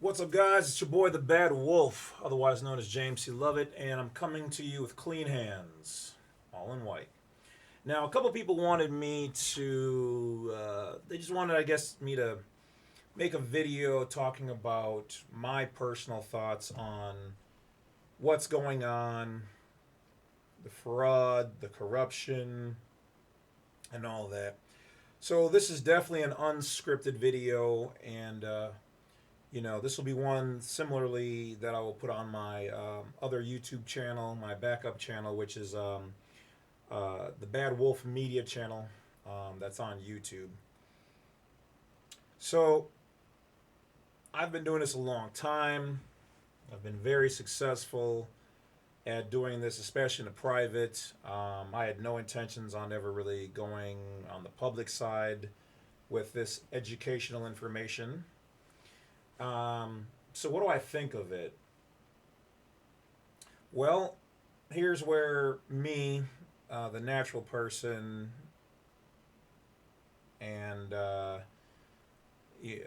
What's up, guys? It's your boy, the Badwolf, otherwise known as James C. Lovett, and I'm coming to you with clean hands, all in white. Now, a couple people wanted me to, they just wanted, I guess, me to make a video talking about my personal thoughts on what's going on, the fraud, the corruption, and all that. So, this is definitely an unscripted video, and this will be one similarly that I will put on my other YouTube channel, my backup channel, which is the Bad Wolf Media channel that's on YouTube. So I've been doing this a long time. I've been very successful at doing this, especially in the private. I had no intentions on ever really going on the public side with this educational information. So what do I think of it? Well, here's where me, the natural person, and yeah,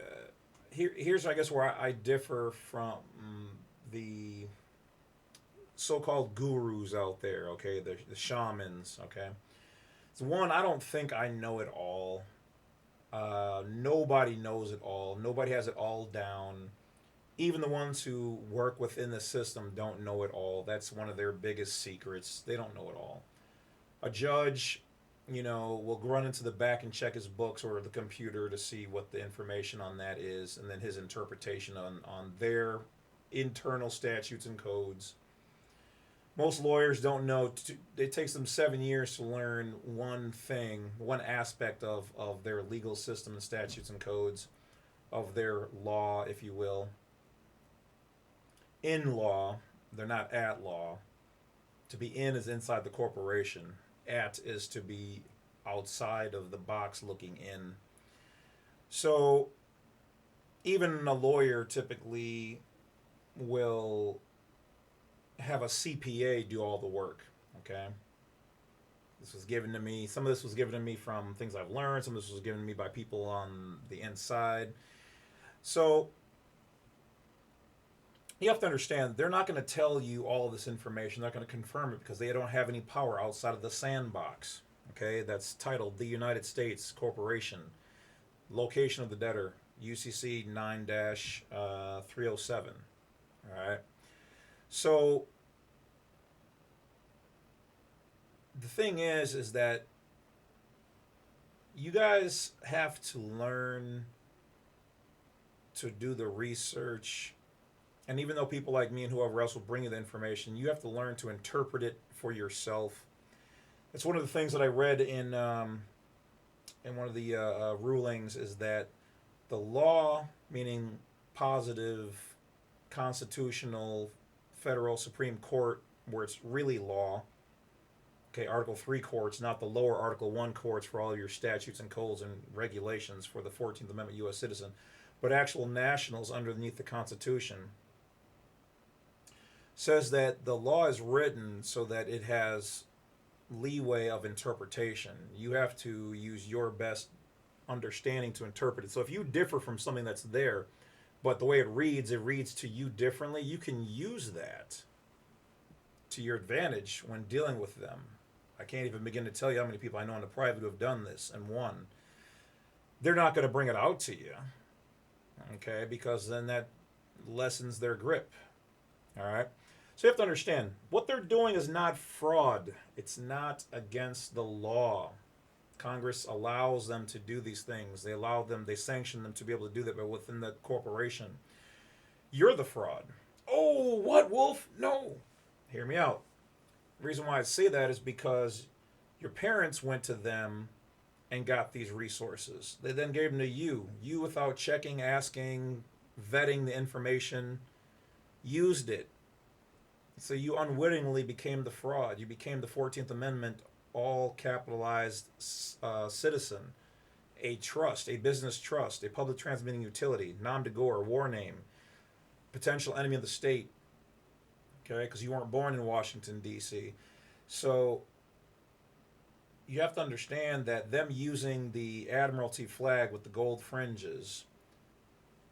here's I guess where I differ from the so-called gurus out there. Okay, the shamans. Okay, it's one, I don't think I know it all. Nobody knows it all. Nobody has it all down. Even the ones who work within the system don't know it all. That's one of their biggest secrets. They don't know it all. A judge, will run into the back and check his books or the computer to see what the information on that is, and then his interpretation on their internal statutes and codes. Most lawyers don't know. It takes them 7 years to learn one thing, one aspect of their legal system and statutes and codes, of their law, if you will. In law, they're not at law. To be in is inside the corporation. At is to be outside of the box looking in. So even a lawyer typically will have a CPA do all the work. Okay. This was given to me. Some of this was given to me from things I've learned. Some of this was given to me by people on the inside. So you have to understand, they're not going to tell you all of this information. They're not going to confirm it because they don't have any power outside of the sandbox. Okay, that's titled the United States Corporation. Location of the debtor, UCC 9 307. All right. So the thing is that you guys have to learn to do the research. And even though people like me and whoever else will bring you the information, you have to learn to interpret it for yourself. It's one of the things that I read in one of the rulings, is that the law, meaning positive, constitutional, federal Supreme Court, where it's really law. Okay, Article 3 courts, not the lower Article 1 courts for all your statutes and codes and regulations for the 14th Amendment U.S. citizen, but actual nationals underneath the Constitution, says that the law is written so that it has leeway of interpretation. You have to use your best understanding to interpret it. So if you differ from something that's there, but the way it reads to you differently, you can use that to your advantage when dealing with them. I can't even begin to tell you how many people I know in the private who have done this and won. They're not going to bring it out to you, okay, because then that lessens their grip. All right. So you have to understand, what they're doing is not fraud. It's not against the law. Congress allows them to do these things. They sanction them to be able to do that, but within the corporation. You're the fraud. Oh, what, Wolf? No. Hear me out. The reason why I say that is because your parents went to them and got these resources. They then gave them to you. You, without checking, asking, vetting the information, used it. So you unwittingly became the fraud. You became the 14th Amendment, all capitalized citizen, a trust, a business trust, a public transmitting utility, nom de gore, war name, potential enemy of the state, okay, because you weren't born in Washington, D.C. So you have to understand that them using the Admiralty flag with the gold fringes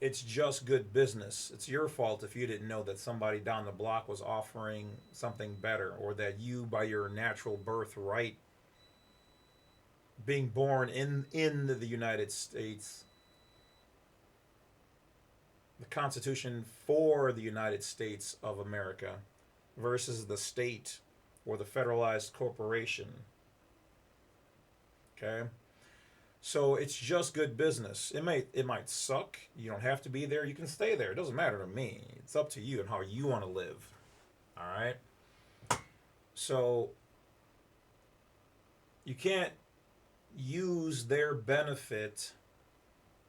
it's just good business. It's your fault if you didn't know that somebody down the block was offering something better, or that you, by your natural birthright, being born in the United States, the Constitution for the United States of America versus the state or the federalized corporation. Okay? So it's just good business. It might suck. You don't have to be there. You can stay there. It doesn't matter to me. It's up to you and how you want to live. All right? So you can't use their benefit.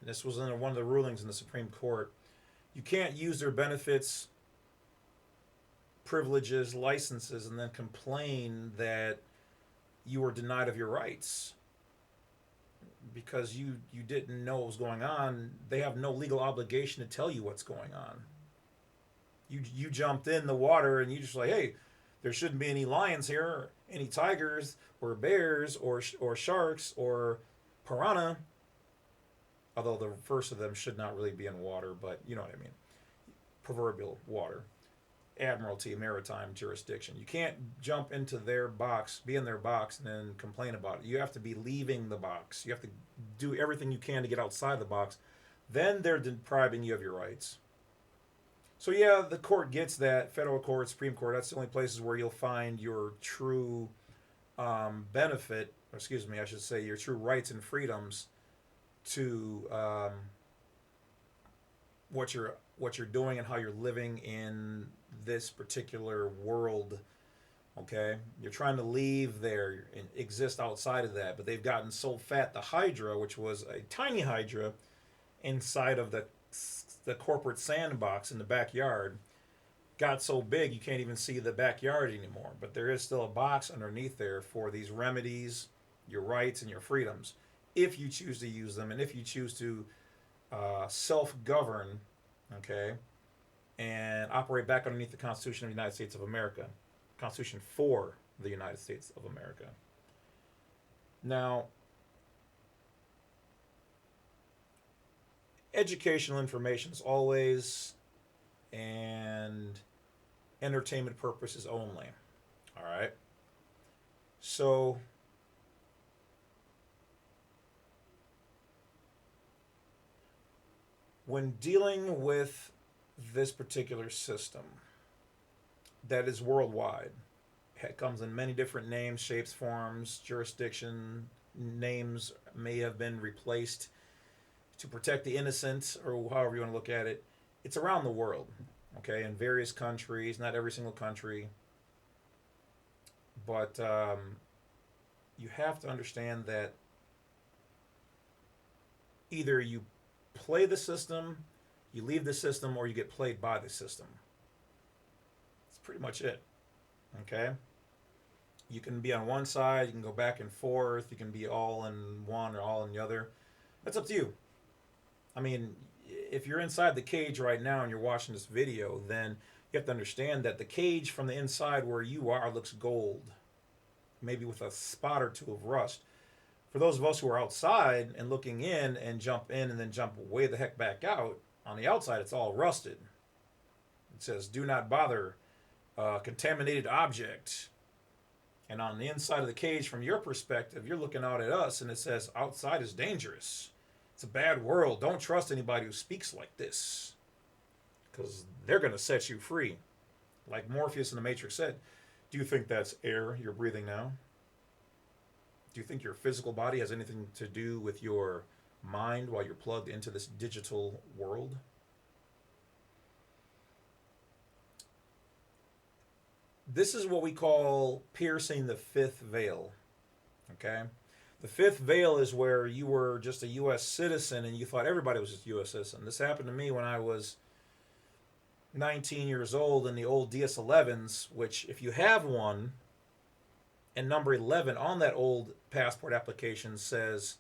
And this was in one of the rulings in the Supreme Court. You can't use their benefits, privileges, licenses, and then complain that you were denied of your rights because you didn't know what was going on. They have no legal obligation to tell you what's going on. You jumped in the water and you just like, hey, there shouldn't be any lions here, any tigers or bears or sharks or piranha. Although the first of them should not really be in water, but you know what I mean. Proverbial water. Admiralty, maritime jurisdiction. You can't jump into their box, be in their box, and then complain about it. You have to be leaving the box. You have to do everything you can to get outside the box. Then they're depriving you of your rights. So yeah, the court gets that. Federal court, Supreme Court, that's the only places where you'll find your true benefit, or excuse me, I should say your true rights and freedoms to what you're doing and how you're living in this particular world. Okay, you're trying to leave there and exist outside of that, but they've gotten so fat. The Hydra, which was a tiny Hydra inside of the corporate sandbox in the backyard, got so big you can't even see the backyard anymore. But there is still a box underneath there for these remedies, your rights, and your freedoms, if you choose to use them, and if you choose to self-govern, okay, and operate back underneath the Constitution of the United States of America, Constitution for the United States of America. Now, educational information is always, and entertainment purposes only. All right. So when dealing with this particular system that is worldwide, it comes in many different names, shapes, forms, jurisdiction. Names may have been replaced to protect the innocent, or however you want to look at it. It's around the world, okay, in various countries, not every single country. But you have to understand that either you play the system, you leave the system, or you get played by the system. That's pretty much it, okay? You can be on one side, you can go back and forth, you can be all in one or all in the other. That's up to you. I mean, if you're inside the cage right now and you're watching this video, then you have to understand that the cage from the inside where you are looks gold, maybe with a spot or two of rust. For those of us who are outside and looking in and jump in and then jump way the heck back out, on the outside it's all rusted. It says, do not bother, contaminated object. And on the inside of the cage, from your perspective, you're looking out at us and it says, outside is dangerous. It's a bad world. Don't trust anybody who speaks like this, because they're going to set you free. Like Morpheus in the Matrix said, do you think that's air you're breathing now? Do you think your physical body has anything to do with your mind while you're plugged into this digital world? This is what we call piercing the fifth veil. Okay? The fifth veil is where you were just a U.S. citizen and you thought everybody was just a U.S. citizen. This happened to me when I was 19 years old in the old DS-11s, which if you have one, and number 11 on that old passport application says,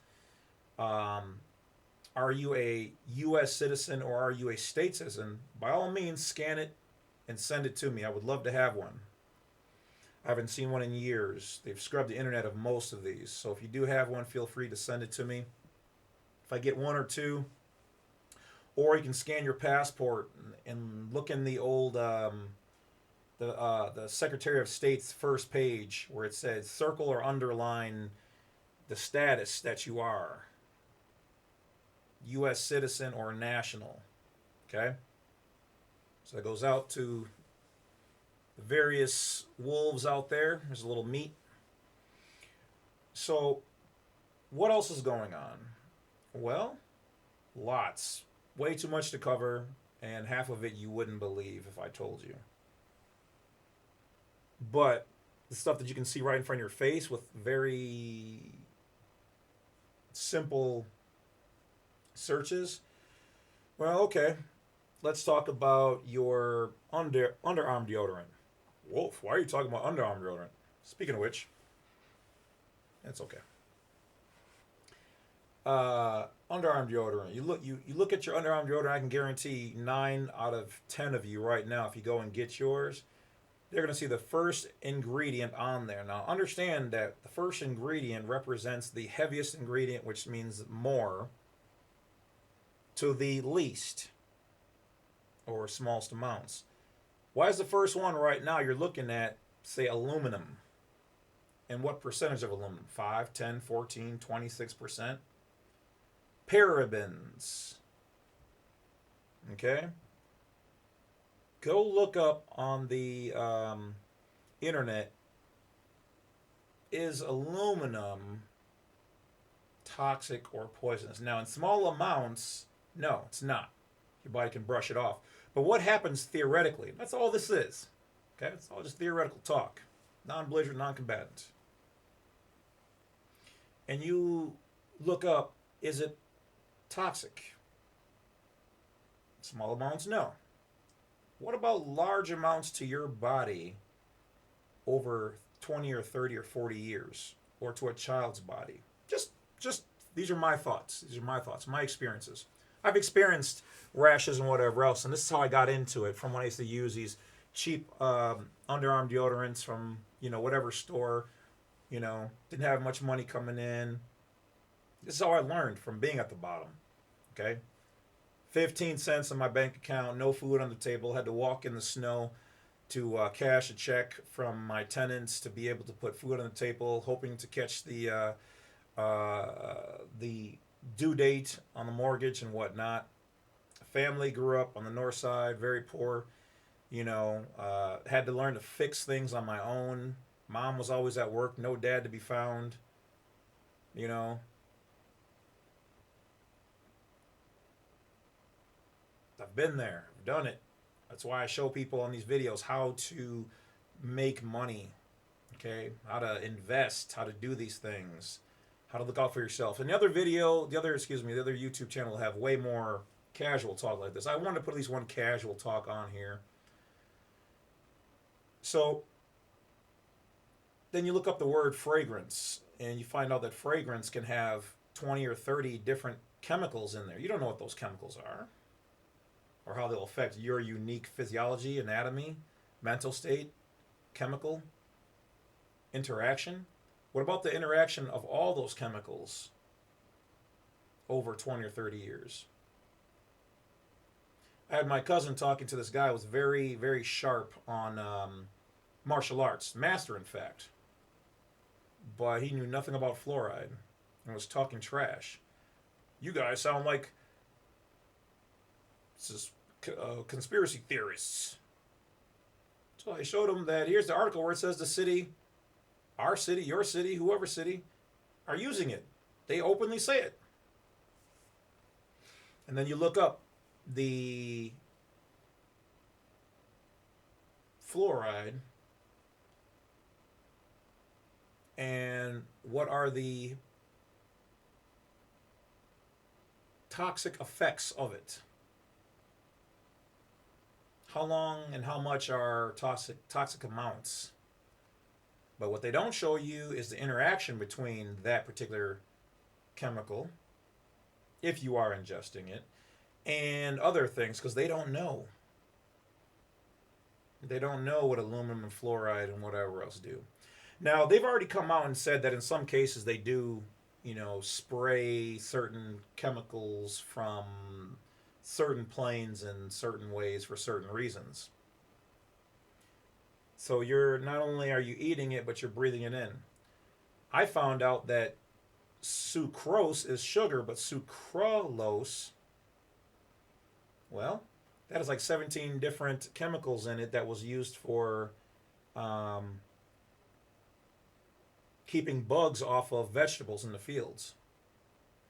are you a U.S. citizen or are you a state citizen? By all means, scan it and send it to me. I would love to have one. I haven't seen one in years. They've scrubbed the internet of most of these. So if you do have one, feel free to send it to me. If I get one or two, Or you can scan your passport and look in the old the Secretary of State's first page where it says circle or underline the status that you are, U.S. citizen or national. Okay, so it goes out to the various wolves out there. There's a little meat. So, what else is going on? Well, lots. Way too much to cover, and half of it you wouldn't believe if I told you. But the stuff that you can see right in front of your face with very simple searches. Well, okay. Let's talk about your underarm deodorant. Wolf, why are you talking about underarm deodorant? Speaking of which, it's okay. Underarm deodorant. You look at your underarm deodorant. I can guarantee 9 out of 10 of you right now, if you go and get yours, they're going to see the first ingredient on there. Now, understand that the first ingredient represents the heaviest ingredient, which means more, to the least or smallest amounts. Why is the first one right now you're looking at, say, aluminum? And what percentage of aluminum? 5, 10, 14, 26%? Parabens. Okay? Go look up on the internet, is aluminum toxic or poisonous? Now, in small amounts, no, it's not. Your body can brush it off. But what happens theoretically? That's all this is. Okay? It's all just theoretical talk. Non-belligerent, non-combatant. And you look up, is it toxic? Small amounts, no. What about large amounts to your body over 20 or 30 or 40 years, or to a child's body? Just these are my thoughts. These are my thoughts, my experiences. I've experienced rashes and whatever else, and this is how I got into it, from when I used to use these cheap underarm deodorants from, whatever store, didn't have much money coming in. This is how I learned, from being at the bottom. Okay? 15 cents in my bank account, no food on the table, had to walk in the snow to cash a check from my tenants to be able to put food on the table, hoping to catch the due date on the mortgage and whatnot. Family grew up on the north side, very poor, had to learn to fix things on my own. Mom was always at work, no dad to be found, I've been there, I've done it. That's why I show people on these videos how to make money, okay? How to invest, how to do these things, how to look out for yourself. And the other YouTube channel will have way more casual talk like this. I wanted to put at least one casual talk on here. So then you look up the word fragrance, and you find out that fragrance can have 20 or 30 different chemicals in there. You don't know what those chemicals are, or how they'll affect your unique physiology, anatomy, mental state, chemical interaction. What about the interaction of all those chemicals over 20 or 30 years? I had my cousin talking to this guy who was very, very sharp on martial arts, master in fact, but he knew nothing about fluoride and was talking trash. You guys sound like conspiracy theorists. So I showed him that here's the article where it says the city, our city, your city, whoever city, are using it. They openly say it. And then you look up the fluoride and what are the toxic effects of it. How long and how much are toxic amounts? But what they don't show you is the interaction between that particular chemical, if you are ingesting it, and other things, because they don't know. They don't know what aluminum and fluoride and whatever else do. Now, they've already come out and said that in some cases they do, spray certain chemicals from certain planes in certain ways for certain reasons. So you're not only are you eating it, but you're breathing it in. I found out that sucrose is sugar, but sucralose, well, that has like 17 different chemicals in it that was used for um, keeping bugs off of vegetables in the fields.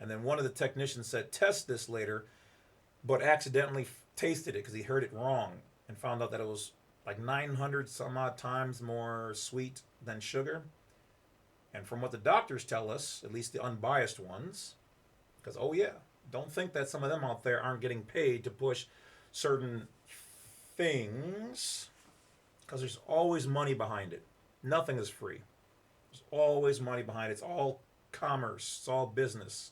And then one of the technicians said, test this later, but accidentally tasted it because he heard it wrong and found out that it was like 900 some odd times more sweet than sugar. And from what the doctors tell us, at least the unbiased ones, because, oh yeah, don't think that some of them out there aren't getting paid to push certain things, because there's always money behind it. Nothing is free. There's always money behind it. It's all commerce. It's all business.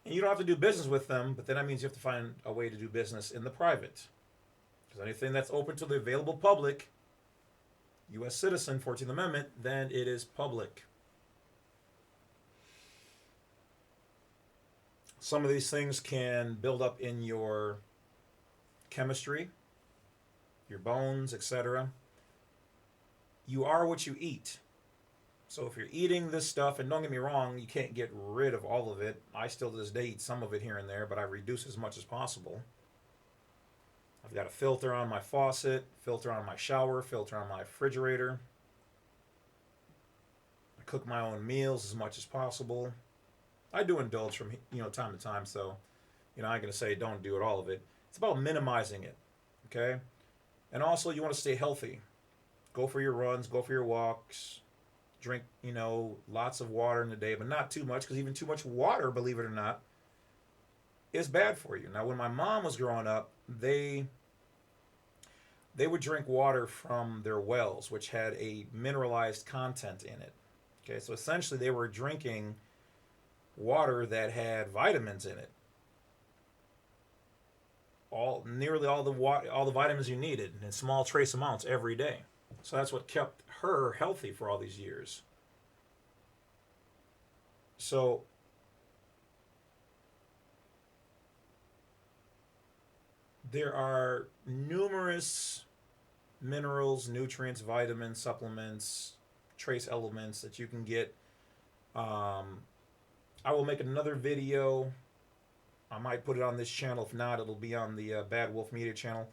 And you don't have to do business with them, but then that means you have to find a way to do business in the private. Because anything that's open to the available public, U.S. citizen, 14th Amendment, then it is public. Some of these things can build up in your chemistry, your bones, etc. You are what you eat. So if you're eating this stuff, and don't get me wrong, you can't get rid of all of it. I still to this day eat some of it here and there, but I reduce as much as possible. I've got a filter on my faucet, filter on my shower, filter on my refrigerator. I cook my own meals as much as possible. I do indulge from time to time, so I ain't gonna say don't do it all of it. It's about minimizing it, okay? And also you want to stay healthy. Go for your runs, go for your walks, drink lots of water in the day, but not too much, because even too much water, believe it or not, is bad for you. Now, when my mom was growing up, they would drink water from their wells, which had a mineralized content in it. Okay, so essentially they were drinking water that had vitamins in it. Nearly all the vitamins you needed in small trace amounts every day. So that's what kept her healthy for all these years. So there are numerous minerals, nutrients, vitamins, supplements, trace elements that you can get. I will make another video. I might put it on this channel. If not, it'll be on the Badwolf Media channel,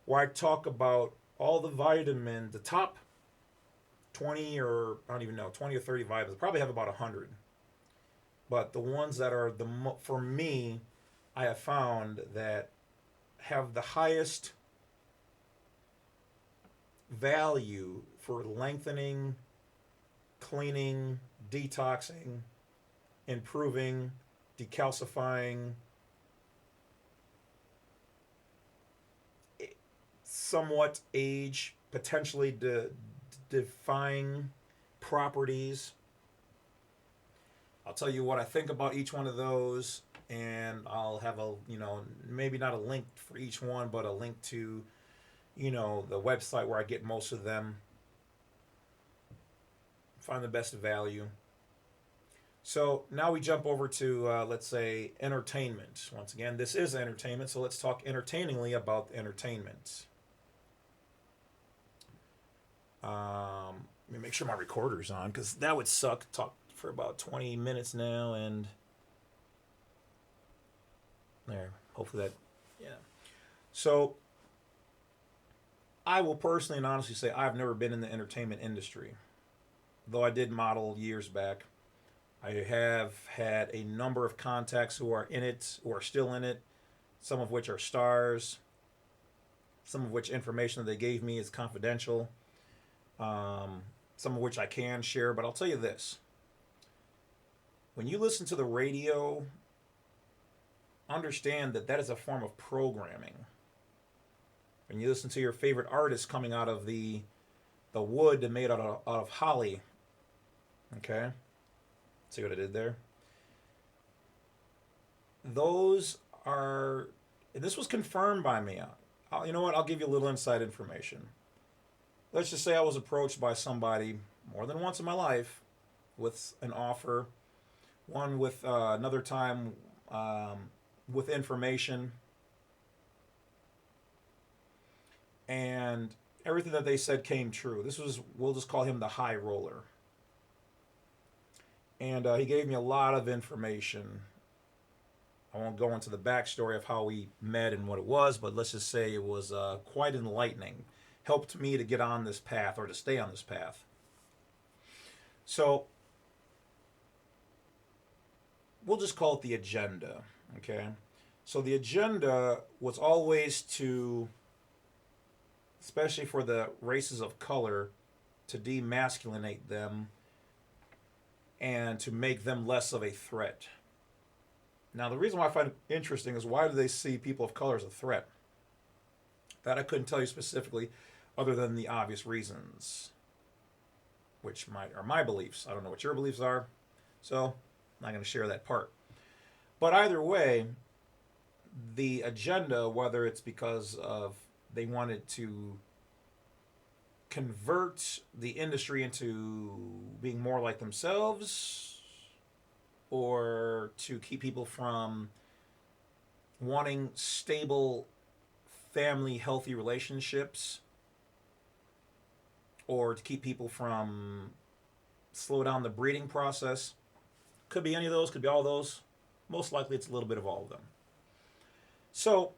where I talk about all the top 20 or I don't even know, 20 or 30 vitamins. I probably have about 100. But the ones that are for me, I have found that have the highest value for lengthening, cleaning, detoxing, improving, decalcifying, somewhat age, potentially defying properties. I'll tell you what I think about each one of those, and I'll have maybe not a link for each one, but a link to, the website where I get most of them. Find the best value. So now we jump over to, let's say, entertainment. Once again, this is entertainment, so let's talk entertainingly about entertainment. Let me make sure my recorder's on, because that would suck. Talk for about 20 minutes now, and there. Hopefully that, yeah. So I will personally and honestly say I've never been in the entertainment industry, though I did model years back. I have had a number of contacts who are in it, who are still in it, some of which are stars, some of which information that they gave me is confidential, some of which I can share. But I'll tell you this. When you listen to the radio, understand that that is a form of programming. When you listen to your favorite artist coming out of the wood made out of holly, okay? See what I did there? Those are, and this was confirmed by me. You know what? I'll give you a little inside information. Let's just say I was approached by somebody more than once in my life with an offer. One with another time with information. and everything that they said came true. This was, we'll just call him the high roller. And he gave me a lot of information. I won't go into the backstory of how we met and what it was, but let's just say it was quite enlightening. Helped me to get on this path or to stay on this path. So we'll just call it the agenda, okay? So the agenda was always to, especially for the races of color, to demasculinate them and to make them less of a threat. Now, the reason why I find it interesting is, why do they see people of color as a threat? That I couldn't tell you specifically, other than the obvious reasons, which are my beliefs. I don't know what your beliefs are, so I'm not going to share that part. But either way, the agenda, whether it's because of they wanted to convert the industry into being more like themselves, or to keep people from wanting stable family healthy relationships, or to keep people from slow down the breeding process. Could be any of those, could be all those. Most likely it's a little bit of all of them. So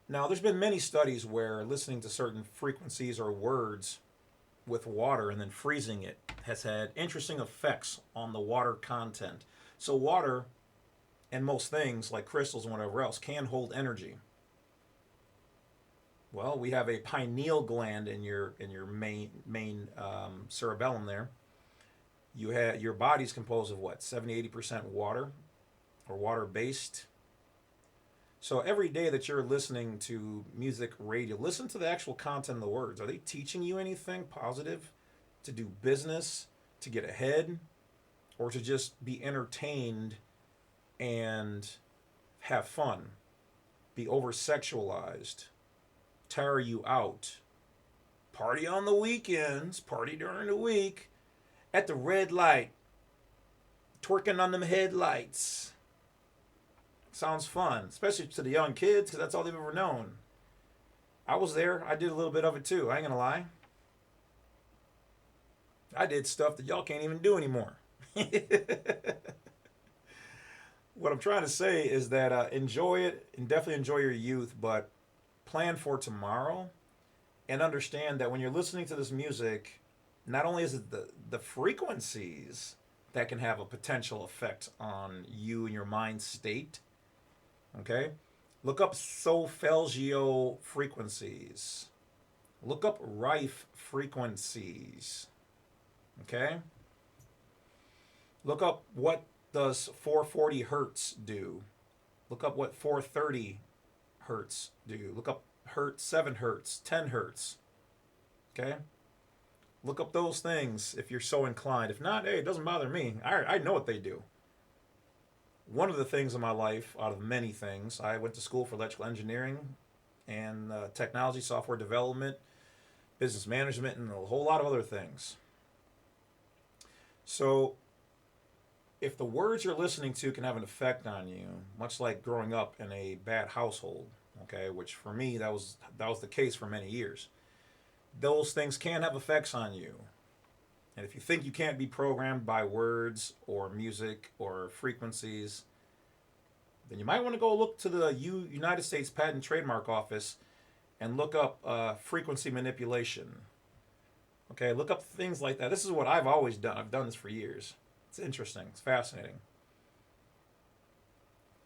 now there's been many studies where listening to certain frequencies or words with water and then freezing it has had interesting effects on the water content. So water and most things like crystals and whatever else can hold energy. Well, we have a pineal gland in your main cerebellum there. You have, your body's composed of what, 70-80% water, or water based. So every day that you're listening to music, radio, listen to the actual content of the words. Are they teaching you anything positive to do business, to get ahead, or to just be entertained and have fun, be over sexualized, tire you out, party on the weekends, party during the week, at the red light, twerking on them headlights? Sounds fun, especially to the young kids, because that's all they've ever known. I was there. I did a little bit of it too. I ain't gonna lie. I did stuff that y'all can't even do anymore. What I'm trying to say is that enjoy it, and definitely enjoy your youth, but plan for tomorrow, and understand that when you're listening to this music, not only is it the frequencies that can have a potential effect on you and your mind state. Okay? Look up solfeggio frequencies. Look up rife frequencies. Okay? Look up, what does 440 hertz do? Look up what 430 hertz do. Look up hertz, 7 hertz, 10 hertz. Okay? Look up those things if you're so inclined. If not, hey, it doesn't bother me. I know what they do. One of the things in my life, out of many things, I went to school for electrical engineering and technology, software development, business management, and a whole lot of other things. So if the words you're listening to can have an effect on you, much like growing up in a bad household, okay, which for me, that was the case for many years, those things can have effects on you. And if you think you can't be programmed by words or music or frequencies, then you might want to go look to the United States Patent and Trademark Office and look up frequency manipulation. Okay, look up things like that. This is what I've always done. I've done this for years. It's interesting. It's fascinating.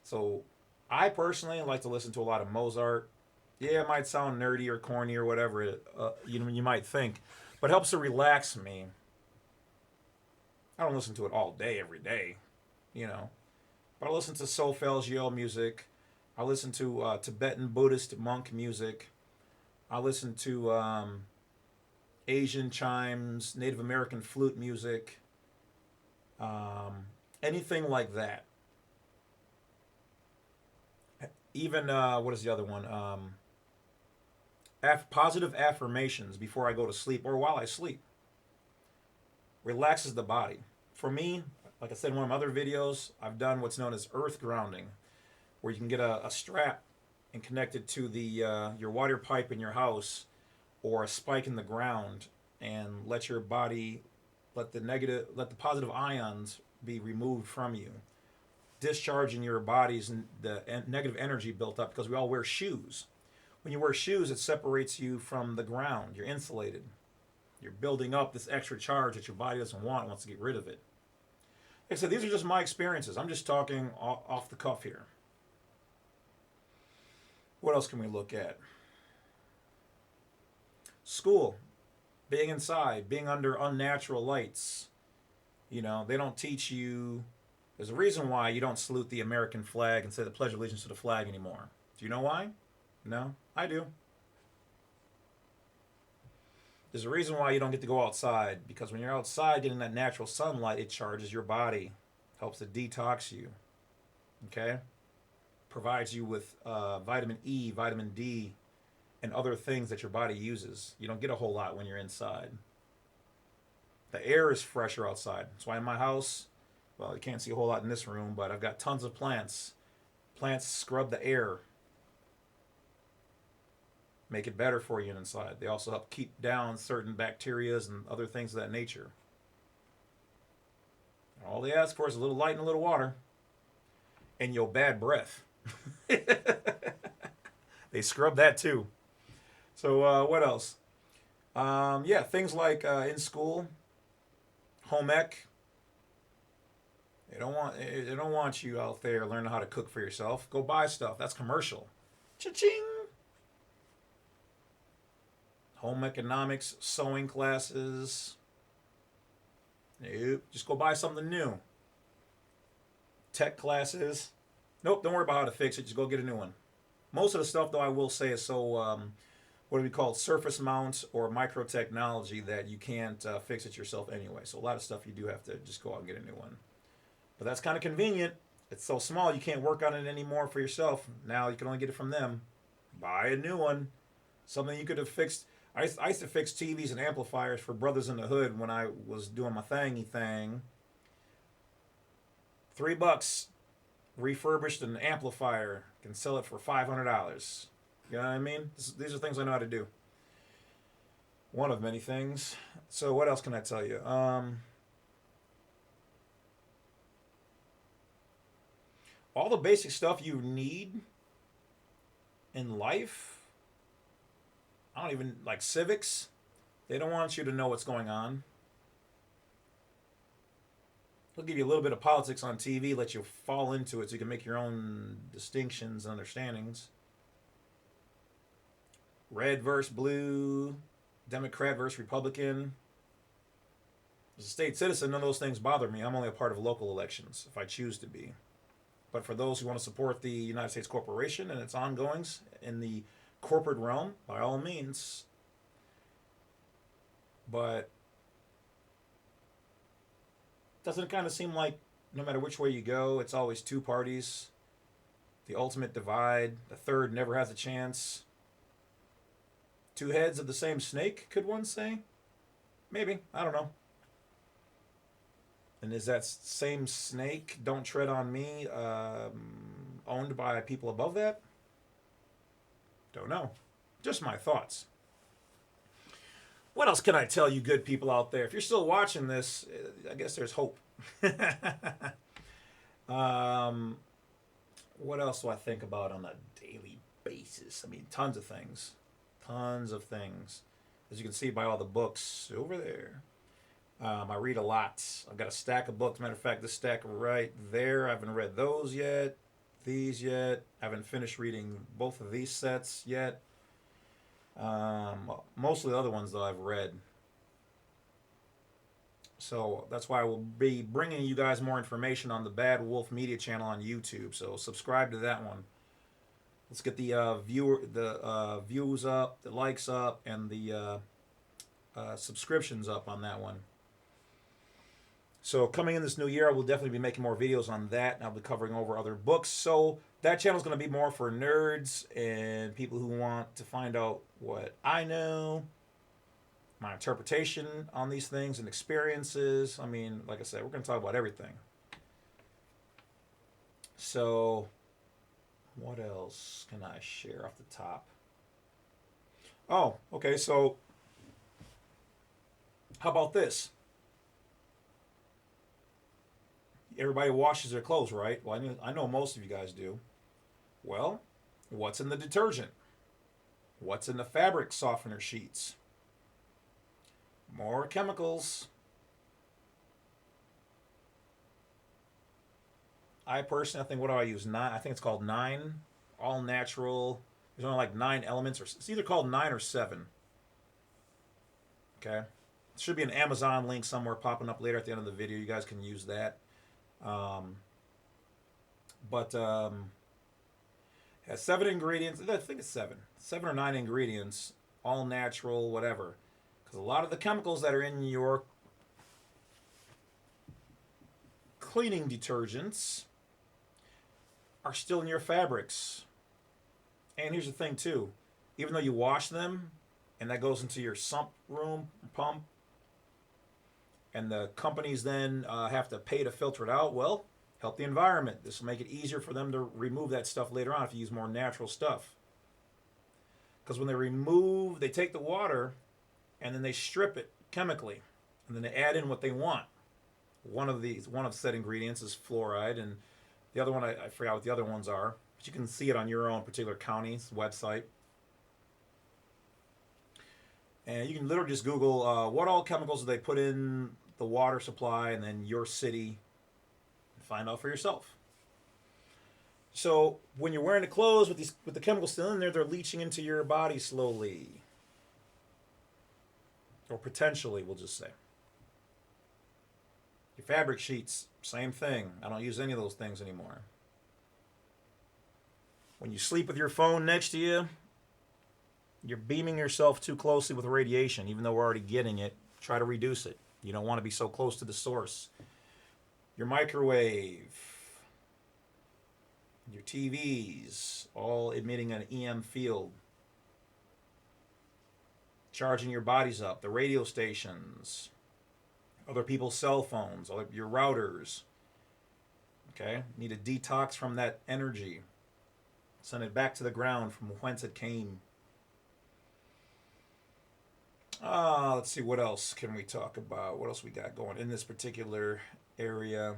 So I personally like to listen to a lot of Mozart. Yeah, it might sound nerdy or corny or whatever you might think, but it helps to relax me. I don't listen to it all day, every day, But I listen to solfeggio music. I listen to Tibetan Buddhist monk music. I listen to Asian chimes, Native American flute music, anything like that. Even, what is the other one? Positive affirmations before I go to sleep or while I sleep. Relaxes the body. For me, like I said in one of my other videos, I've done what's known as earth grounding, where you can get a strap and connect it to the your water pipe in your house or a spike in the ground, and let your body, let the positive ions be removed from you, discharging your body's the negative energy built up, because we all wear shoes. When you wear shoes, it separates you from the ground. You're insulated. You're building up this extra charge that your body doesn't want and wants to get rid of it. Like I said, these are just my experiences. I'm just talking off the cuff here. What else can we look at? School, being inside, being under unnatural lights. You know, they don't teach you. There's a reason why you don't salute the American flag and say the Pledge of Allegiance to the flag anymore. Do you know why? No? I do. There's a reason why you don't get to go outside, because when you're outside getting that natural sunlight, it charges your body, helps to detox you, okay? Provides you with vitamin E, vitamin D, and other things that your body uses. You don't get a whole lot when you're inside. The air is fresher outside. That's why in my house, well, you can't see a whole lot in this room, but I've got tons of plants. Plants scrub the air, make it better for you inside. They also help keep down certain bacteria and other things of that nature. All they ask for is a little light and a little water, and your bad breath. They scrub that too. So what else? Yeah, things like in school, home ec. They don't want you out there learning how to cook for yourself. Go buy stuff. That's commercial. Cha-ching. Home economics, sewing classes. Nope. Just go buy something new. Tech classes. Nope, don't worry about how to fix it. Just go get a new one. Most of the stuff, though, I will say is so, what do we call it, surface mount or micro technology, that you can't fix it yourself anyway. So a lot of stuff you do have to just go out and get a new one. But that's kind of convenient. It's so small you can't work on it anymore for yourself. Now you can only get it from them. Buy a new one. Something you could have fixed. I used to fix TVs and amplifiers for Brothers in the Hood when I was doing my thingy thing. $3, refurbished an amplifier, can sell it for $500. You know what I mean? These are things I know how to do. One of many things. So what else can I tell you? All the basic stuff you need in life. I don't even, like civics, they don't want you to know what's going on. They'll give you a little bit of politics on TV, let you fall into it so you can make your own distinctions and understandings. Red versus blue, Democrat versus Republican. As a state citizen, none of those things bother me. I'm only a part of local elections if I choose to be. But for those who want to support the United States corporation and its ongoings in the corporate realm, by all means. But doesn't it kind of seem like no matter which way you go, it's always two parties? The ultimate divide. The third never has a chance. Two heads of the same snake, could one say? Maybe. I don't know. And is that same snake, don't tread on me, owned by people above that? Don't know. Just my thoughts. What else can I tell you good people out there? If you're still watching this, I guess there's hope. What else do I think about on a daily basis? I mean, tons of things. Tons of things. As you can see by all the books over there. I read a lot. I've got a stack of books. Matter of fact, this stack right there, I haven't read those yet. These yet. I haven't finished reading both of these sets yet. Most of the other ones, though, I've read. So that's why I will be bringing you guys more information on the Badwolf Media channel on YouTube. So subscribe to that one. Let's get the views up, the likes up, and the subscriptions up on that one. So coming in this new year, I will definitely be making more videos on that, and I'll be covering over other books. So that channel is going to be more for nerds and people who want to find out what I know, my interpretation on these things and experiences. I mean, like I said, we're going to talk about everything. So What else can I share off the top? Oh, okay. So, how about this? Everybody washes their clothes, right? Well, I know most of you guys do. Well, what's in the detergent? What's in the fabric softener sheets? More chemicals. I personally, I think, what do I use? Nine. I think it's called Nine, all natural. There's only like 9 elements, or it's either called 9 or 7. Okay, there should be an Amazon link somewhere popping up later at the end of the video. You guys can use that. Um, but has 7 ingredients. I think it's 7 or 9 ingredients, all natural, whatever. Because a lot of the chemicals that are in your cleaning detergents are still in your fabrics. And here's the thing too, even though you wash them and that goes into your sump room pump, and the companies then have to pay to filter it out, well, help the environment. This will make it easier for them to remove that stuff later on if you use more natural stuff. Because when they take the water and then they strip it chemically, and then they add in what they want. One of said ingredients is fluoride, and the other one, I forgot what the other ones are, but you can see it on your own particular county's website. And you can literally just Google what all chemicals do they put in the water supply, and then your city, and find out for yourself. So when you're wearing the clothes with the chemicals still in there, they're leaching into your body slowly, or potentially, we'll just say. Your fabric sheets, same thing. I don't use any of those things anymore. When you sleep with your phone next to you, you're beaming yourself too closely with radiation, even though we're already getting it. Try to reduce it. You don't want to be so close to the source. Your microwave, your TVs, all emitting an EM field. Charging your bodies up. The radio stations, other people's cell phones, your routers. Okay? Need a detox from that energy. Send it back to the ground from whence it came. Let's see, what else can we talk about? What else we got going in this particular area?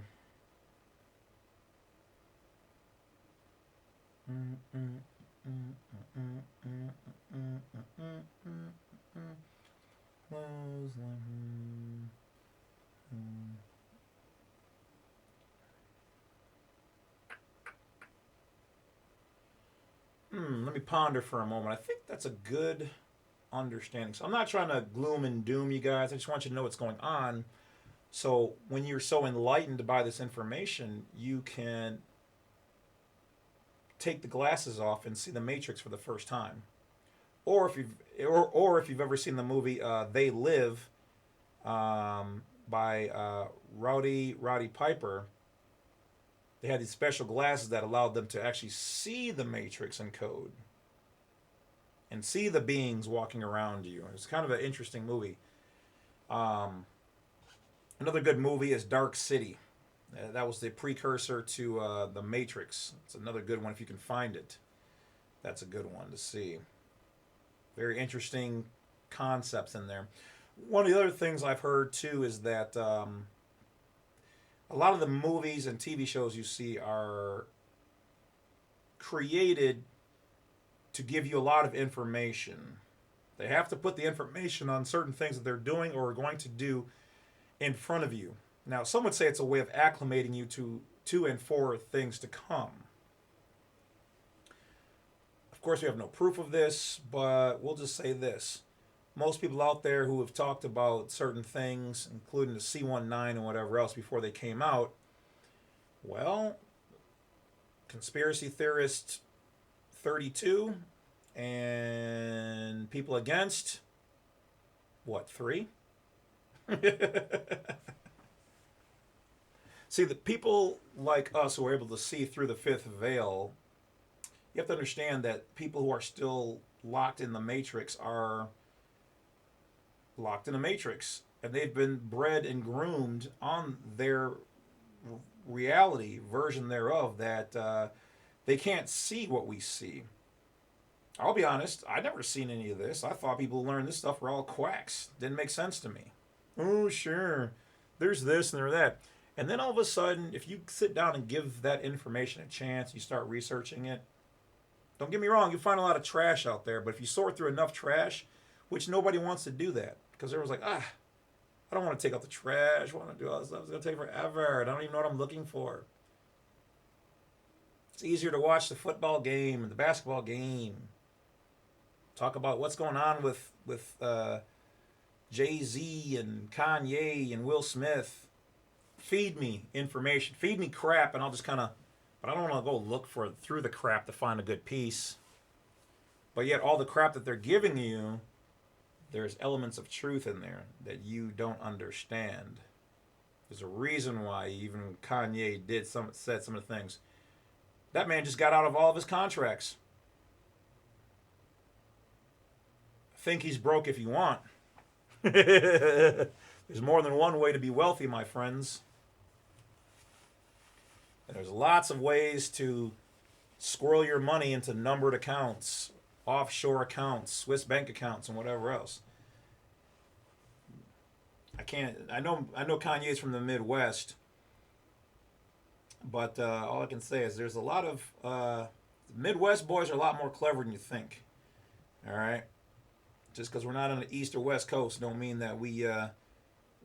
Let me ponder for a moment. I think that's a good understanding. So I'm not trying to gloom and doom you guys. I just want you to know what's going on. So when you're so enlightened by this information, you can take the glasses off and see the Matrix for the first time. Or if you've ever seen the movie They Live by Roddy Piper, they had these special glasses that allowed them to actually see the Matrix in code and see the beings walking around you. It's kind of an interesting movie. Another good movie is Dark City. That was the precursor to the Matrix. It's another good one if you can find it. That's a good one to see. Very interesting concepts in there. One of the other things I've heard too is that a lot of the movies and TV shows you see are created to give you a lot of information. They have to put the information on certain things that they're doing or are going to do in front of you. Now, some would say it's a way of acclimating you to and for things to come. Of course, we have no proof of this, but we'll just say this. Most people out there who have talked about certain things, including the C-19 and whatever else before they came out, well, conspiracy theorist 32 and people against, what, 3? See, the people like us who are able to see through the fifth veil, you have to understand that people who are still locked in the Matrix are locked in a Matrix, and they've been bred and groomed on their reality version thereof that They can't see what we see. I'll be honest, I never seen any of this. I thought people who learned this stuff were all quacks. Didn't make sense to me. Oh, sure. There's this and there's that. And then all of a sudden, if you sit down and give that information a chance, you start researching it. Don't get me wrong, you find a lot of trash out there, but if you sort through enough trash, which nobody wants to do that, because everyone's like, I don't want to take out the trash. I want to do all this stuff. It's going to take forever. I don't even know what I'm looking for. It's easier to watch the football game and the basketball game. Talk about what's going on with Jay-Z and Kanye and Will Smith. Feed me information. Feed me crap, and I'll just kind of... But I don't want to go look through the crap to find a good piece. But yet all the crap that they're giving you, there's elements of truth in there that you don't understand. There's a reason why even Kanye said some of the things. That man just got out of all of his contracts. Think he's broke if you want. There's more than one way to be wealthy, my friends. And there's lots of ways to squirrel your money into numbered accounts, offshore accounts, Swiss bank accounts, and whatever else. I know Kanye's from the Midwest, but all I can say is there's a lot of Midwest boys are a lot more clever than you think. All right, just because we're not on the East or West Coast, don't mean that we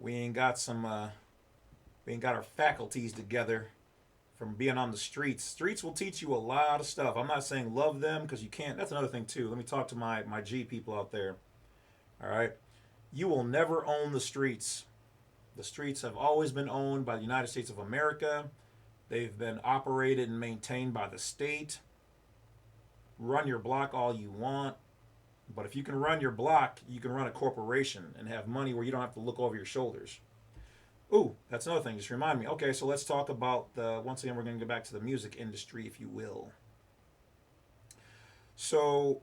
ain't got our faculties together. From being on the streets. Streets will teach you a lot of stuff. I'm not saying love them, because you can't. That's another thing too. Let me talk to my G people out there. All right. You will never own the streets. The streets have always been owned by the United States of America. They've been operated and maintained by the state. Run your block all you want. But if you can run your block, you can run a corporation and have money where you don't have to look over your shoulders. Ooh, that's another thing. Just remind me. Okay, so let's talk about once again, we're going to go back to the music industry, if you will. So,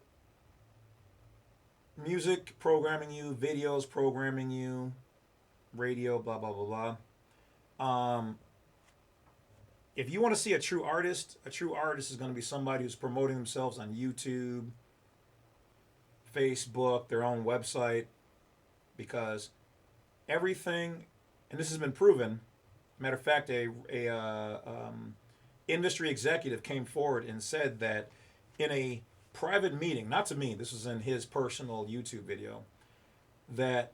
music programming you, videos programming you, radio, blah, blah, blah, blah. If you want to see a true artist is going to be somebody who's promoting themselves on YouTube, Facebook, their own website, because everything... And this has been proven. Matter of fact, a industry executive came forward and said that in a private meeting, not to me, this was in his personal YouTube video, that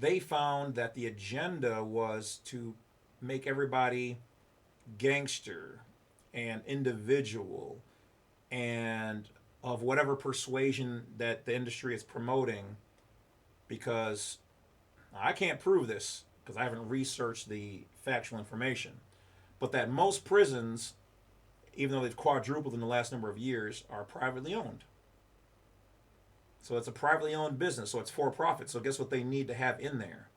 they found that the agenda was to make everybody gangster and individual and of whatever persuasion that the industry is promoting, because I can't prove this, because I haven't researched the factual information, but that most prisons, even though they've quadrupled in the last number of years, are privately owned. So it's a privately owned business, so it's for profit. So guess what they need to have in there?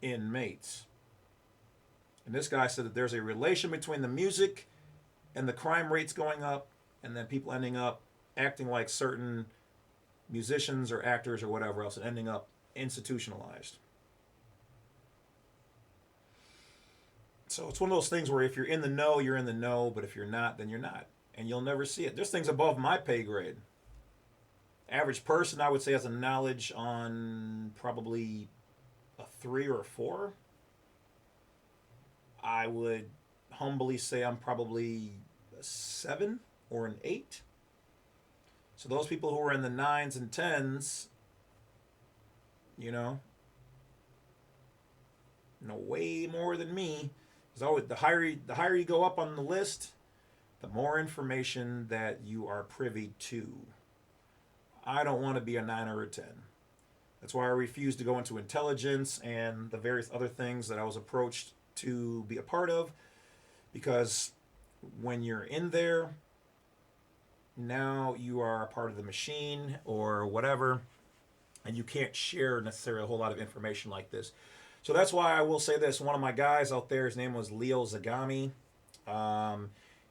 Inmates. And this guy said that there's a relation between the music and the crime rates going up, and then people ending up acting like certain musicians or actors or whatever else, and ending up institutionalized. So it's one of those things where if you're in the know, you're in the know, but if you're not, then you're not. And you'll never see it. There's things above my pay grade. Average person, I would say, has a knowledge on probably a 3 or a 4. I would humbly say I'm probably a 7 or an 8. So those people who are in the 9s and 10s, know way more than me. Always, the higher you go up on the list, the more information that you are privy to. I don't want to be a 9 or a 10. That's why I refuse to go into intelligence and the various other things that I was approached to be a part of, because when you're in there, now you are a part of the machine or whatever, and you can't share necessarily a whole lot of information like this. So that's why I will say this. One of my guys out there, his name was Leo Zagami.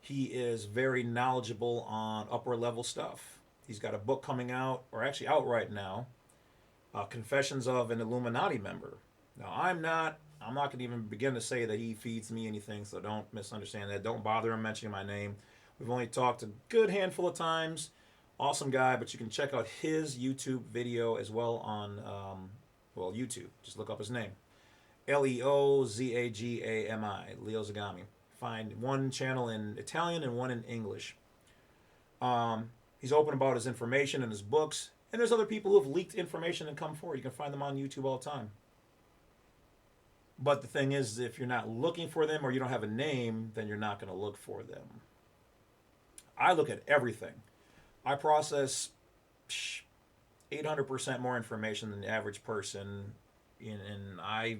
He is very knowledgeable on upper level stuff. He's got a book coming out, or actually out right now, Confessions of an Illuminati Member. Now, I'm not going to even begin to say that he feeds me anything, so don't misunderstand that. Don't bother him mentioning my name. We've only talked a good handful of times. Awesome guy, but you can check out his YouTube video as well on, YouTube. Just look up his name. Leozagami. Leo Zagami. Find one channel in Italian and one in English. He's open about his information and his books. And there's other people who have leaked information and come forward. You can find them on YouTube all the time. But the thing is, if you're not looking for them or you don't have a name, then you're not going to look for them. I look at everything. I process 800% more information than the average person, and I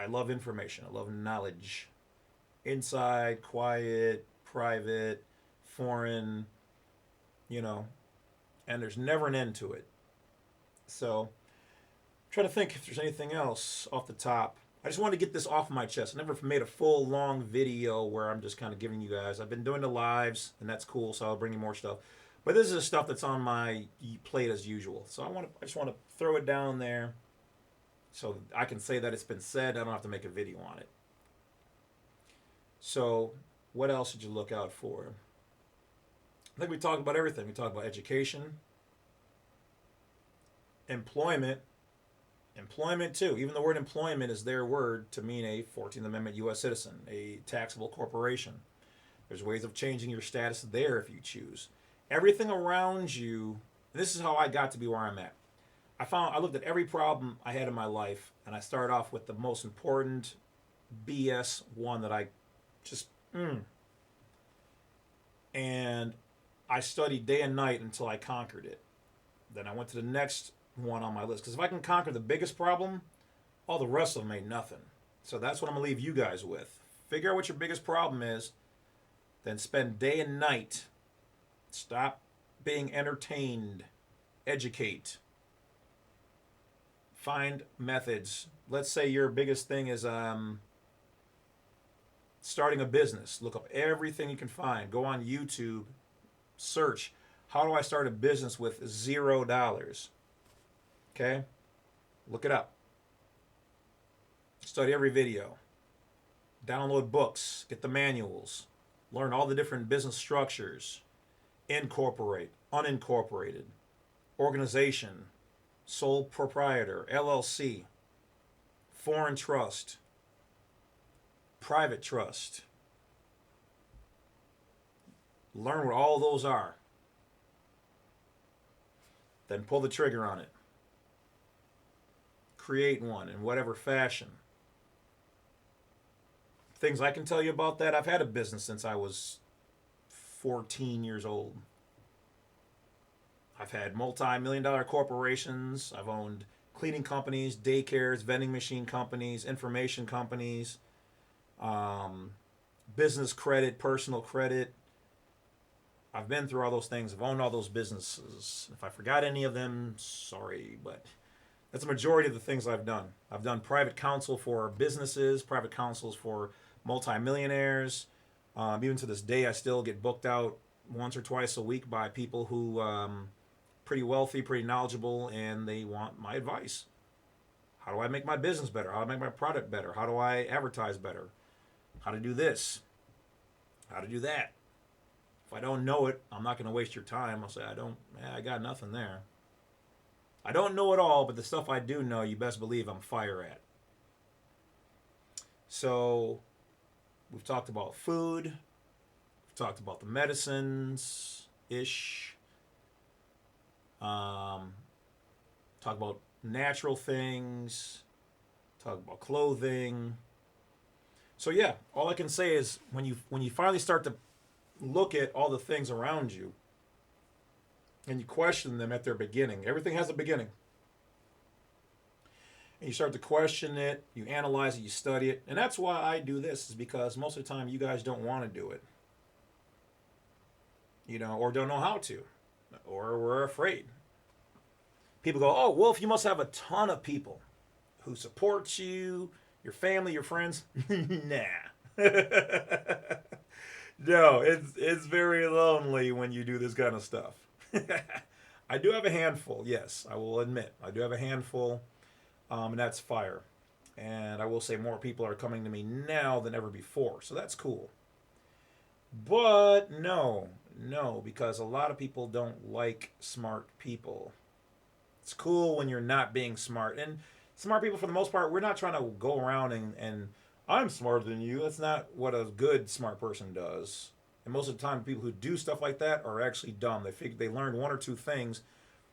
love information. I love knowledge. Inside, quiet, private, foreign, and there's never an end to it. So, I'm trying to think if there's anything else off the top. I just wanted to get this off my chest. I never made a full, long video where I'm just kind of giving you guys. I've been doing the lives, and that's cool, so I'll bring you more stuff. But this is the stuff that's on my plate as usual. So I just want to throw it down there so I can say that it's been said. I don't have to make a video on it. So what else did you look out for? I think we talked about everything. We talked about education, employment too. Even the word employment is their word to mean a 14th Amendment U.S. citizen, a taxable corporation. There's ways of changing your status there if you choose. Everything around you, and this is how I got to be where I'm at. I looked at every problem I had in my life, and I started off with the most important BS one that I just, and I studied day and night until I conquered it. Then I went to the next one on my list, because if I can conquer the biggest problem, all the rest of them ain't nothing. So that's what I'm gonna leave you guys with. Figure out what your biggest problem is, then spend day and night. Stop being entertained. Educate. Find methods. Let's say your biggest thing is starting a business. Look up everything you can find. Go on YouTube. Search, how do I start a business with $0? Okay? Look it up. Study every video. Download books. Get the manuals. Learn all the different business structures. Incorporate, unincorporated, organization, sole proprietor, LLC, foreign trust, private trust. Learn what all those are. Then pull the trigger on it. Create one in whatever fashion. Things I can tell you about that, I've had a business since I was 14 years old. I've had multi-million-dollar corporations. I've owned cleaning companies, daycares, vending machine companies, information companies, business credit, personal credit. I've been through all those things. I've owned all those businesses. If I forgot any of them, sorry, but that's the majority of the things I've done. I've done private counsel for businesses, private counsels for multimillionaires. Even to this day, I still get booked out once or twice a week by people who pretty wealthy, pretty knowledgeable, and they want my advice. How do I make my business better? How do I make my product better? How do I advertise better? How to do this? How to do that? If I don't know it, I'm not going to waste your time. I'll say, I got nothing there. I don't know it all, but the stuff I do know, you best believe I'm fire at. So, we've talked about food. We've talked about the medicines-ish. Talk about natural things. Talk about clothing. So yeah, all I can say is when you finally start to look at all the things around you and you question them at their beginning. Everything has a beginning. And you start to question it, you analyze it, you study it. And that's why I do this, is because most of the time you guys don't want to do it. Or don't know how to. Or we're afraid. People go, oh, Wolf, you must have a ton of people who support you, your family, your friends. Nah. No, it's very lonely when you do this kind of stuff. I do have a handful, yes, I will admit. I do have a handful, and that's fire. And I will say more people are coming to me now than ever before, so that's cool. But no, because a lot of people don't like smart people. It's cool when you're not being smart. And smart people, for the most part, we're not trying to go around and I'm smarter than you. That's not what a good smart person does. And most of the time, people who do stuff like that are actually dumb. They learned one or two things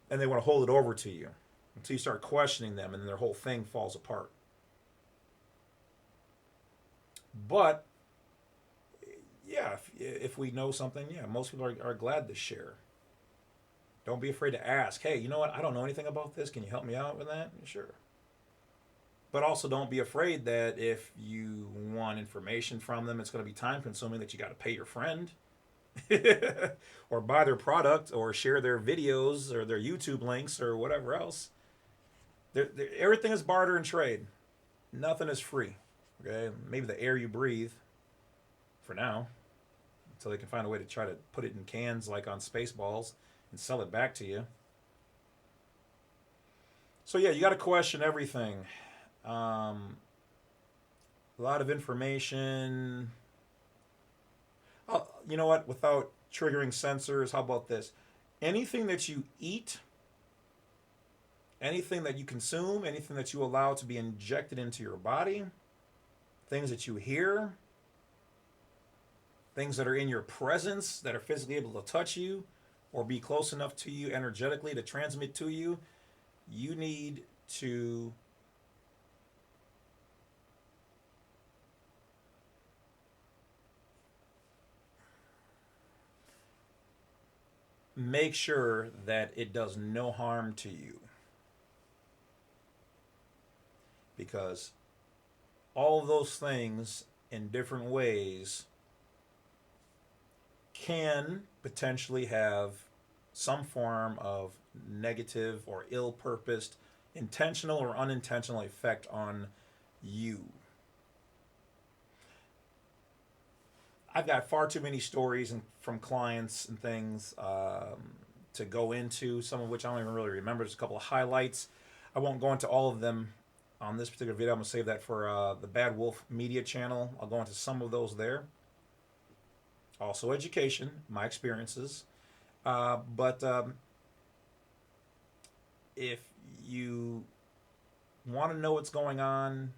and they want to hold it over to you until you start questioning them and then their whole thing falls apart. But yeah, if we know something, yeah, most people are glad to share. Don't be afraid to ask, hey, you know what? I don't know anything about this. Can you help me out with that? Sure. But also don't be afraid that if you want information from them, it's going to be time consuming that you got to pay your friend or buy their product or share their videos or their YouTube links or whatever else. Everything is barter and trade. Nothing is free. Okay, maybe the air you breathe for now, until they can find a way to try to put it in cans like on Spaceballs and sell it back to you. So yeah, you got to question everything. A lot of information. Oh, you know what? Without triggering censors, how about this? Anything that you eat, anything that you consume, anything that you allow to be injected into your body, things that you hear, things that are in your presence that are physically able to touch you or be close enough to you energetically to transmit to you, you need to make sure that it does no harm to you. Because all of those things in different ways can potentially have some form of negative or ill purposed, intentional or unintentional effect on you. I've got far too many stories from clients and things to go into, some of which I don't even really remember. Just a couple of highlights. I won't go into all of them on this particular video. I'm going to save that for the Badwolf media channel. I'll go into some of those there. Also education, my experiences. But if you want to know what's going on,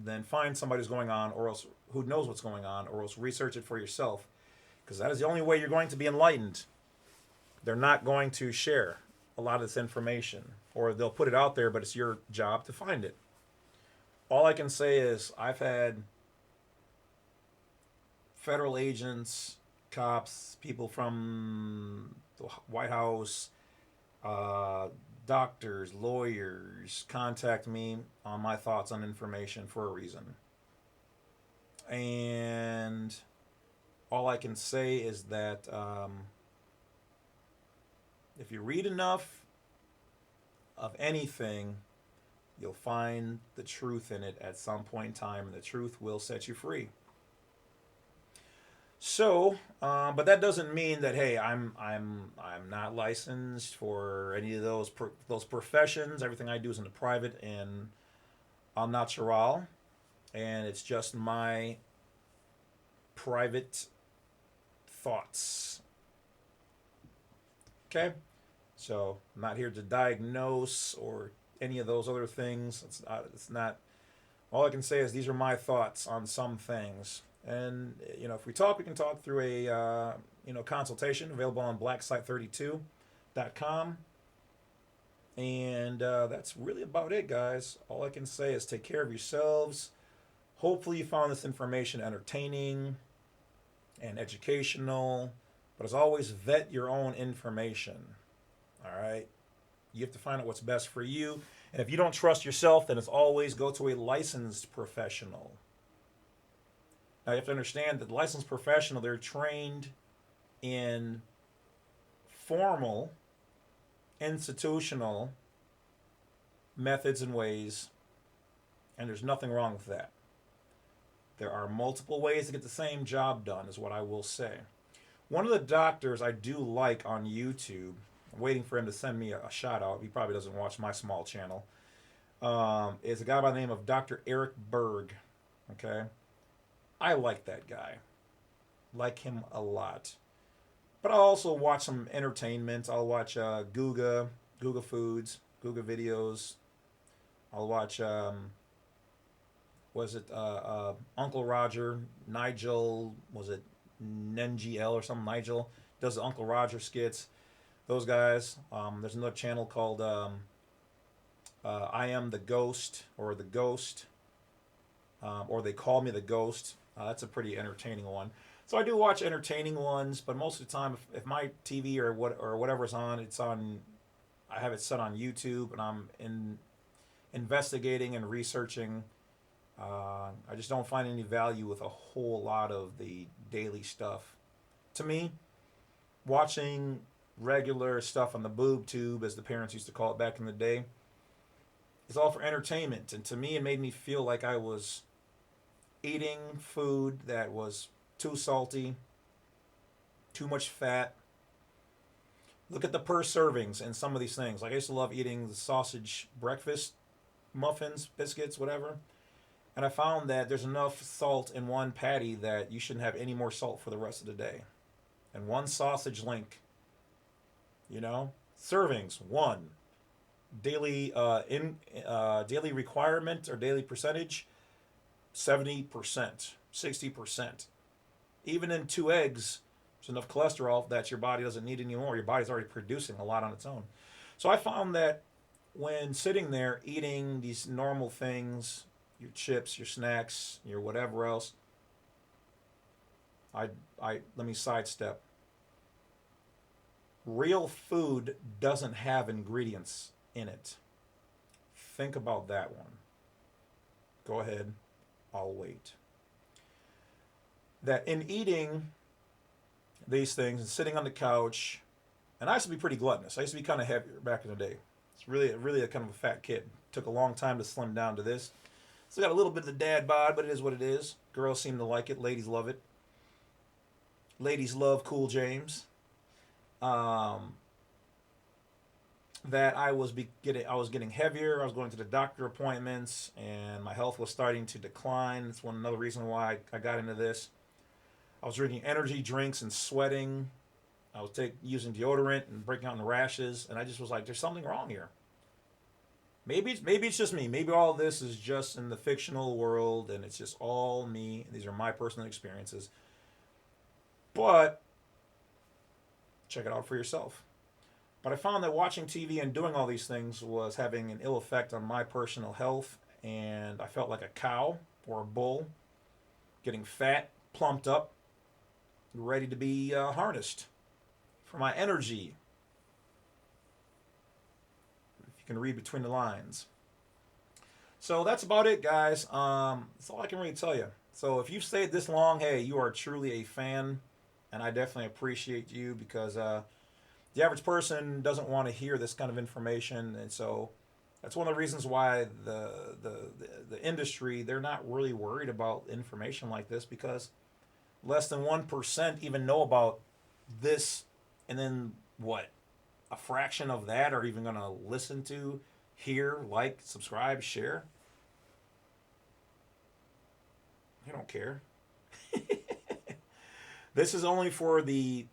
then find somebody who's going on, or else who knows what's going on, or else research it for yourself, because that is the only way you're going to be enlightened. They're not going to share a lot of this information, or they'll put it out there, but it's your job to find it. All I can say is I've had federal agents, cops, people from the White House, doctors, lawyers contact me on my thoughts on information for a reason. And all I can say is that if you read enough of anything, you'll find the truth in it at some point in time, and the truth will set you free. So, but that doesn't mean that hey, I'm not licensed for any of those professions. Everything I do is in the private and al natural, and it's just my private thoughts. Okay, so I'm not here to diagnose or any of those other things. It's not. All I can say is these are my thoughts on some things. And if we talk, we can talk through a consultation available on blacksite32.com. And that's really about it, guys. All I can say is take care of yourselves. Hopefully, you found this information entertaining and educational. But as always, vet your own information. All right? You have to find out what's best for you. And if you don't trust yourself, then as always, go to a licensed professional. Now, you have to understand that the licensed professional, they're trained in formal, institutional methods and ways, and there's nothing wrong with that. There are multiple ways to get the same job done, is what I will say. One of the doctors I do like on YouTube, I'm waiting for him to send me a shout out. He probably doesn't watch my small channel. Is a guy by the name of Dr. Eric Berg. Okay? I like that guy. Like him a lot. But I'll also watch some entertainment. I'll watch Guga Foods, Guga videos. I'll watch was it Uncle Roger, Nigel, was it NGL or something? Nigel does the Uncle Roger skits. Those guys. There's another channel called I Am the Ghost or The Ghost, or They Call Me the Ghost. That's a pretty entertaining one. So I do watch entertaining ones, but most of the time, if my TV or whatever's on, it's on. I have it set on YouTube, and I'm investigating and researching. I just don't find any value with a whole lot of the daily stuff. To me, watching regular stuff on the boob tube, as the parents used to call it back in the day, is all for entertainment. And to me, it made me feel like I was eating food that was too salty, too much fat. Look at the per servings and some of these things. Like I used to love eating the sausage breakfast muffins, biscuits, whatever. And I found that there's enough salt in one patty that you shouldn't have any more salt for the rest of the day. And one sausage link, servings, one. Daily daily requirement or daily percentage, 70%, 60%. Even in 2 eggs, there's enough cholesterol that your body doesn't need anymore. Your body's already producing a lot on its own. So I found that when sitting there eating these normal things, your chips, your snacks, your whatever else, I let me sidestep. Real food doesn't have ingredients in it. Think about that one. Go ahead. I'll wait. That in eating these things and sitting on the couch, and I used to be pretty gluttonous. I used to be kind of heavier back in the day. It's really a kind of a fat kid. Took a long time to slim down to this. Still got a little bit of the dad bod, but it is what it is. Girls seem to like it. Ladies love it. Ladies love Cool James. That I was getting heavier. I was going to the doctor appointments, and my health was starting to decline. That's another reason why I got into this. I was drinking energy drinks and sweating. I was using deodorant and breaking out in rashes, and I just was like, "There's something wrong here." Maybe it's just me. Maybe all of this is just in the fictional world, and it's just all me. These are my personal experiences. But check it out for yourself. But I found that watching TV and doing all these things was having an ill effect on my personal health, and I felt like a cow or a bull, getting fat, plumped up, ready to be harnessed for my energy. If you can read between the lines. So that's about it, guys. That's all I can really tell you. So if you've stayed this long, hey, you are truly a fan, and I definitely appreciate you because the average person doesn't want to hear this kind of information, and so that's one of the reasons why the industry, they're not really worried about information like this, because less than 1% even know about this, and then what? A fraction of that are even going to listen to, hear, like, subscribe, share. They don't care. This is only for the...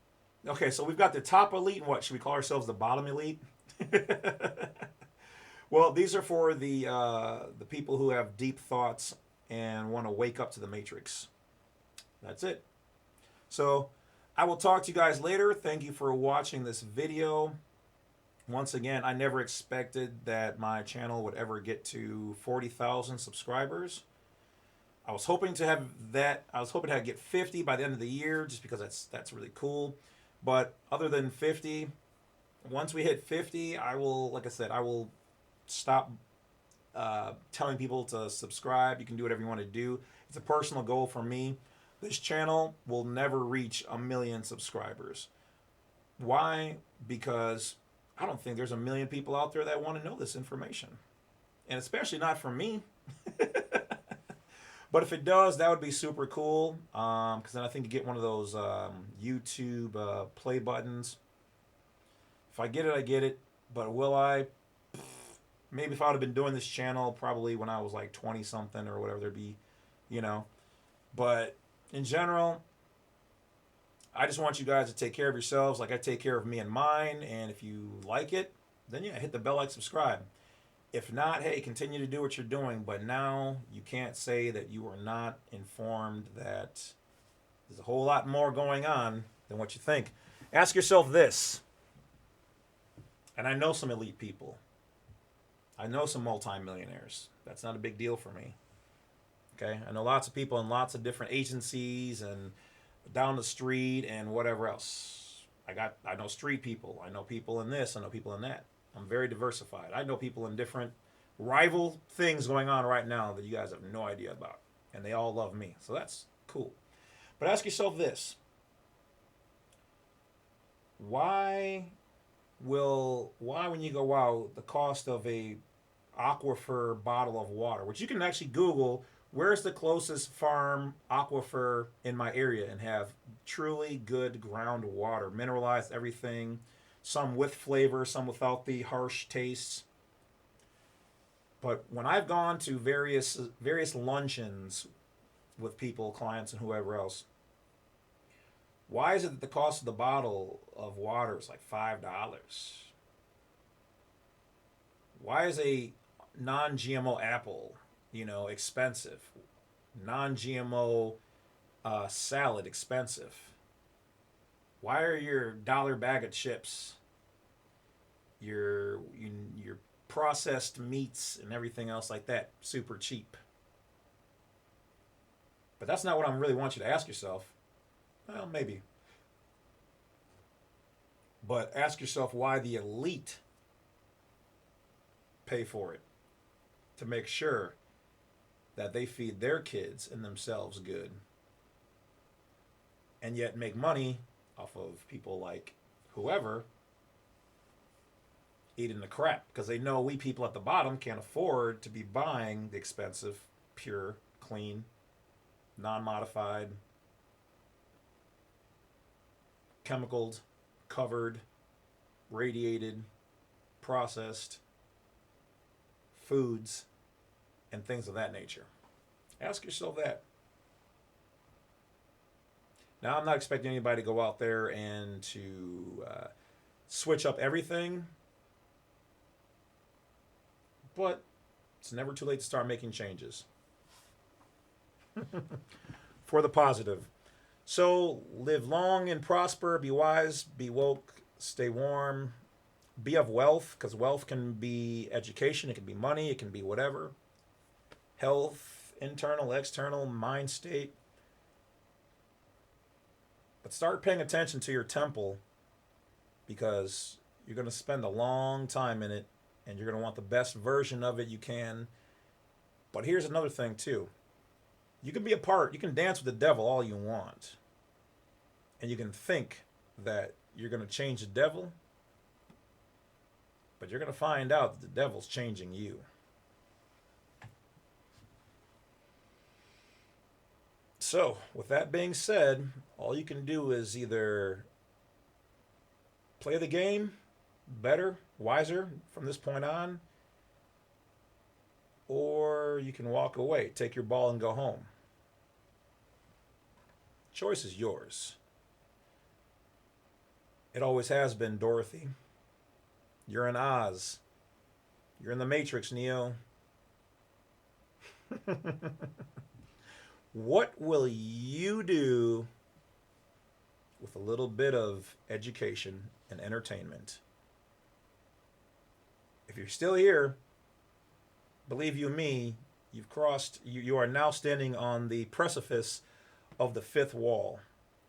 Okay, so we've got the top elite, and what? Should we call ourselves the bottom elite? Well, these are for the people who have deep thoughts and want to wake up to the matrix. That's it. So I will talk to you guys later. Thank you for watching this video. Once again, I never expected that my channel would ever get to 40,000 subscribers. I was hoping to have that. I was hoping to get 50 by the end of the year, just because that's really cool. But other than 50, once we hit 50, I will, like I said, I will stop telling people to subscribe. You can do whatever you want to do. It's a personal goal for me. This channel will never reach 1 million subscribers. Why? Because I don't think there's 1 million people out there that want to know this information. And especially not from me. But if it does, that would be super cool. Because then I think you get one of those YouTube play buttons. If I get it, I get it. But will I? Maybe if I would have been doing this channel probably when I was like 20-something or whatever, there'd be, But in general, I just want you guys to take care of yourselves like I take care of me and mine. And if you like it, then yeah, hit the bell, like, subscribe. If not, hey, continue to do what you're doing. But now you can't say that you are not informed, that there's a whole lot more going on than what you think. Ask yourself this, and I know some elite people. I know some multimillionaires. That's not a big deal for me. Okay? I know lots of people in lots of different agencies and down the street and whatever else. I know street people. I know people in this. I know people in that. I'm very diversified. I know people in different rival things going on right now that you guys have no idea about. And they all love me. So that's cool. But ask yourself this. Why when you go out, the cost of a aquifer bottle of water, which you can actually Google, where's the closest farm aquifer in my area, and have truly good groundwater, mineralized everything, some with flavor, some without the harsh tastes. But when I've gone to various luncheons with people, clients, and whoever else, why is it that the cost of the bottle of water is like $5? Why is a non-GMO apple, expensive? Non-GMO salad expensive? Why are your dollar bag of chips, your processed meats and everything else like that super cheap? But that's not what I really want you to ask yourself. Well, maybe. But ask yourself why the elite pay for it, to make sure that they feed their kids and themselves good, and yet make money off of people like whoever eating the crap, because they know we people at the bottom can't afford to be buying the expensive, pure, clean, non-modified, chemicaled, covered, radiated, processed foods and things of that nature. Ask yourself that. Now, I'm not expecting anybody to go out there and to switch up everything, but it's never too late to start making changes for the positive. So live long and prosper, be wise, be woke, stay warm, be of wealth, because wealth can be education, it can be money, it can be whatever. Health, internal, external, mind state. But start paying attention to your temple, because you're going to spend a long time in it, and you're going to want the best version of it you can. But here's another thing too. You can dance with the devil all you want. And you can think that you're going to change the devil, but you're going to find out that the devil's changing you. So, with that being said, all you can do is either play the game better, wiser from this point on, or you can walk away, take your ball and go home. Choice is yours. It always has been, Dorothy. You're in Oz. You're in the Matrix, Neo. What will you do with a little bit of education and entertainment? If you're still here, believe you me, you are now standing on the precipice of the fifth wall.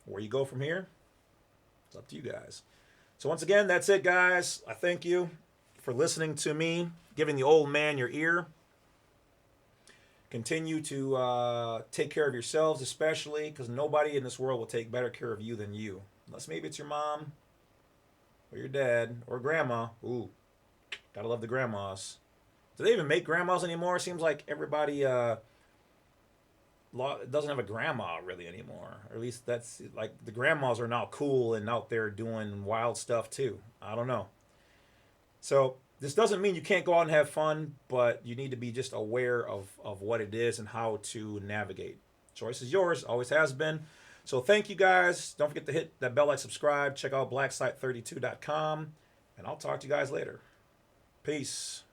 Where you go from here, it's up to you guys. So once again, that's it, guys. I thank you for listening to me, giving the old man your ear. Continue to take care of yourselves, especially, because nobody in this world will take better care of you than you. Unless maybe it's your mom, or your dad, or grandma. Ooh, gotta love the grandmas. Do they even make grandmas anymore? It seems like everybody doesn't have a grandma really anymore. Or at least that's like the grandmas are now cool and out there doing wild stuff too. I don't know. So this doesn't mean you can't go out and have fun, but you need to be just aware of what it is and how to navigate. Choice is yours, always has been. So thank you guys. Don't forget to hit that bell, like, subscribe. Check out blacksite32.com. And I'll talk to you guys later. Peace.